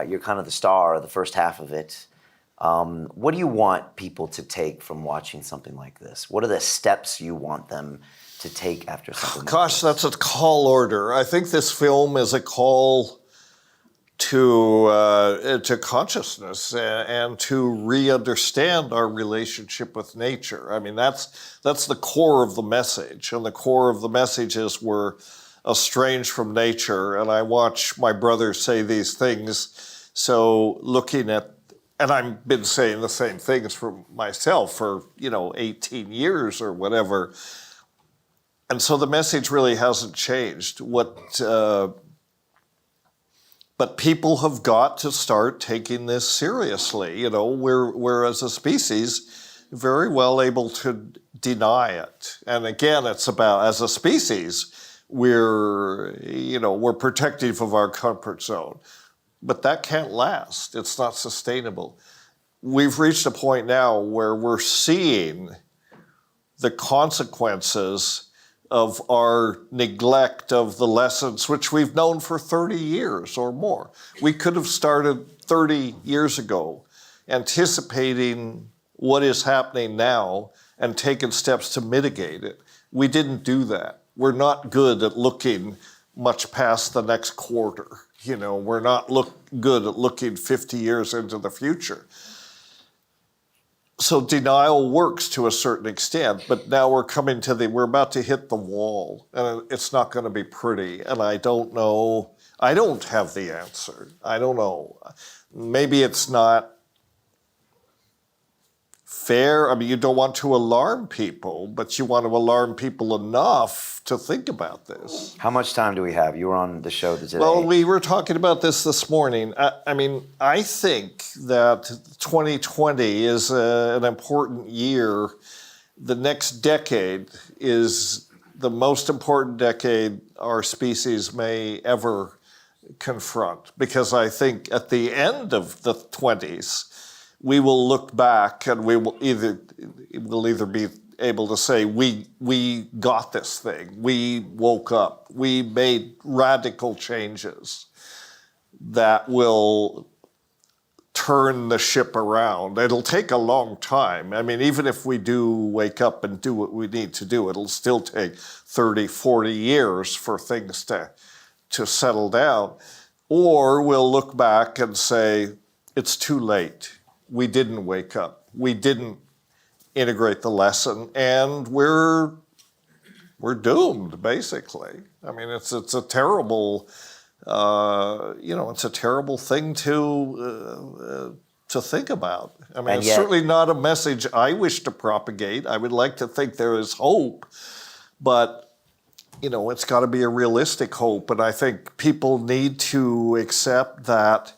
you're kind of the star of the first half of it. What do you want people to take from watching something like this? What are the steps you want them to take after something like this? Gosh, that's a tall order. I think this film is a call to consciousness and to re-understand our relationship with nature. I mean, that's the core of the message. And the core of the message is we're estranged from nature. And I watch my brother say these things. So looking at, and I've been saying the same things for myself for, 18 years or whatever. And so the message really hasn't changed. But people have got to start taking this seriously. We're as a species very well able to deny it. And again, it's about, as a species, we're protective of our comfort zone. But that can't last. It's not sustainable. We've reached a point now where we're seeing the consequences of our neglect of the lessons which we've known for 30 years or more. We could have started 30 years ago anticipating what is happening now and taken steps to mitigate it. We didn't do that. We're not good at looking much past the next quarter. We're not good at looking 50 years into the future. So denial works to a certain extent, but now we're about to hit the wall, and it's not going to be pretty. And I don't know. I don't have the answer. I don't know. Maybe it's not fair. I mean, you don't want to alarm people, but you want to alarm people enough to think about this. How much time do we have? You were on the show today. Well, we were talking about this morning. I think that 2020 is an important year. The next decade is the most important decade our species may ever confront, because I think at the end of the 20s, we will look back and we will either be able to say, we got this thing, we woke up, we made radical changes that will turn the ship around. It'll take a long time. I mean, even if we do wake up and do what we need to do, it'll still take 30, 40 years for things to settle down. Or we'll look back and say, it's too late. We didn't wake up. We didn't integrate the lesson, and we're doomed, basically. I mean, it's a terrible, it's a terrible thing to think about. I mean, it's certainly not a message I wish to propagate. I would like to think there is hope, but it's got to be a realistic hope, and I think people need to accept that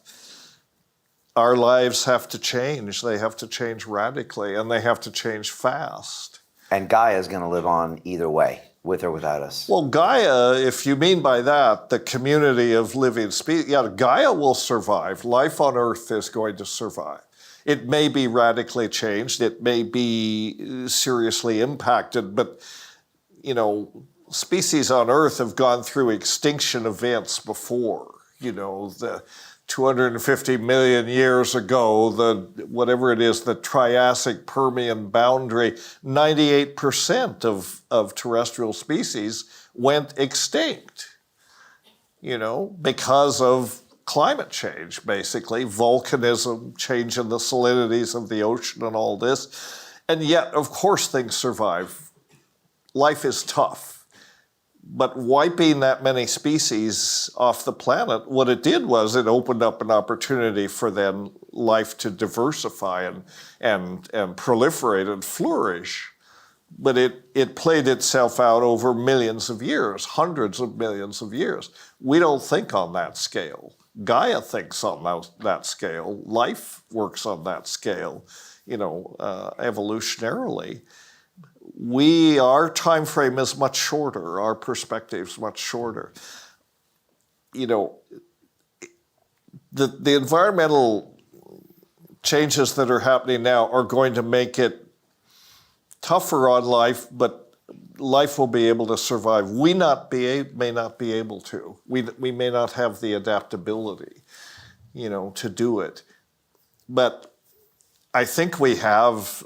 our lives have to change. They have to change radically, and they have to change fast. And Gaia is going to live on either way, with or without us. Well, Gaia, if you mean by that the community of living species, Gaia will survive. Life on Earth is going to survive. It may be radically changed. It may be seriously impacted, but, species on Earth have gone through extinction events before. The 250 million years ago, the Triassic Permian boundary, 98% of terrestrial species went extinct, because of climate change, basically, volcanism, change in the salinities of the ocean and all this. And yet, of course, things survive. Life is tough. But wiping that many species off the planet, what it did was it opened up an opportunity for then life to diversify and proliferate and flourish. But it played itself out over millions of years, hundreds of millions of years. We don't think on that scale. Gaia thinks on that scale. Life works on that scale, evolutionarily. Our time frame is much shorter. Our perspective's much shorter. The environmental changes that are happening now are going to make it tougher on life, but life will be able to survive. We may not be able to. We may not have the adaptability. to do it. But I think we have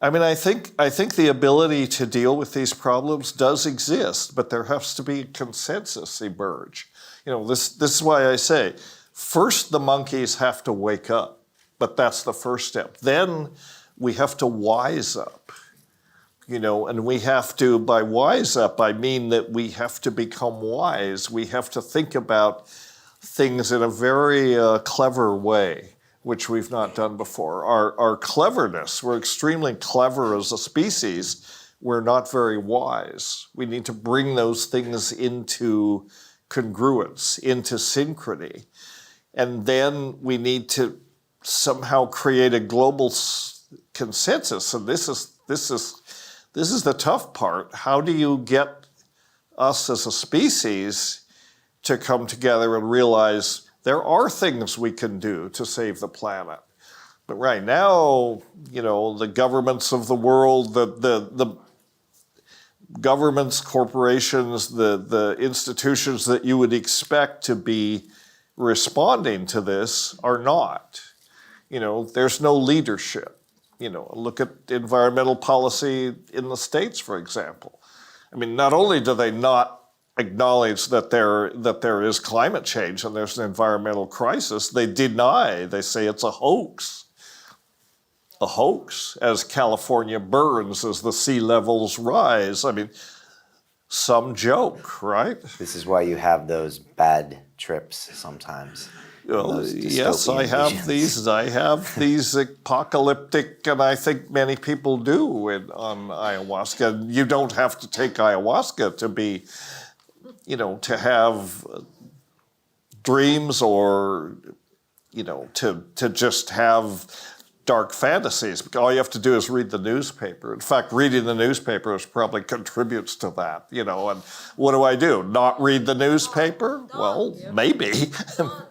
I think the ability to deal with these problems does exist, but there has to be a consensus emerge. This is why I say, first the monkeys have to wake up, but that's the first step. Then we have to wise up, and we have to, by wise up, I mean that we have to become wise. We have to think about things in a very clever way, which we've not done before. Our cleverness, we're extremely clever as a species, we're not very wise. We need to bring those things into congruence, into synchrony. And then we need to somehow create a global consensus. And this is the tough part. How do you get us as a species to come together and realize there are things we can do to save the planet? But right now, the governments of the world, the governments, corporations, the institutions that you would expect to be responding to this are not. There's no leadership. Look at environmental policy in the States, for example. Not only do they not acknowledge that there is climate change and there's an environmental crisis, they deny, they say it's a hoax. A hoax as California burns, as the sea levels rise. Some joke, right? This is why you have those bad trips sometimes. Yes, I have these apocalyptic, and I think many people do on ayahuasca. You don't have to take ayahuasca to be, to have dreams or, to just have dark fantasies. All you have to do is read the newspaper. In fact, reading the newspaper probably contributes to that, and what do I do? Not read the newspaper? Well, maybe.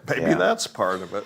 Maybe that's part of it.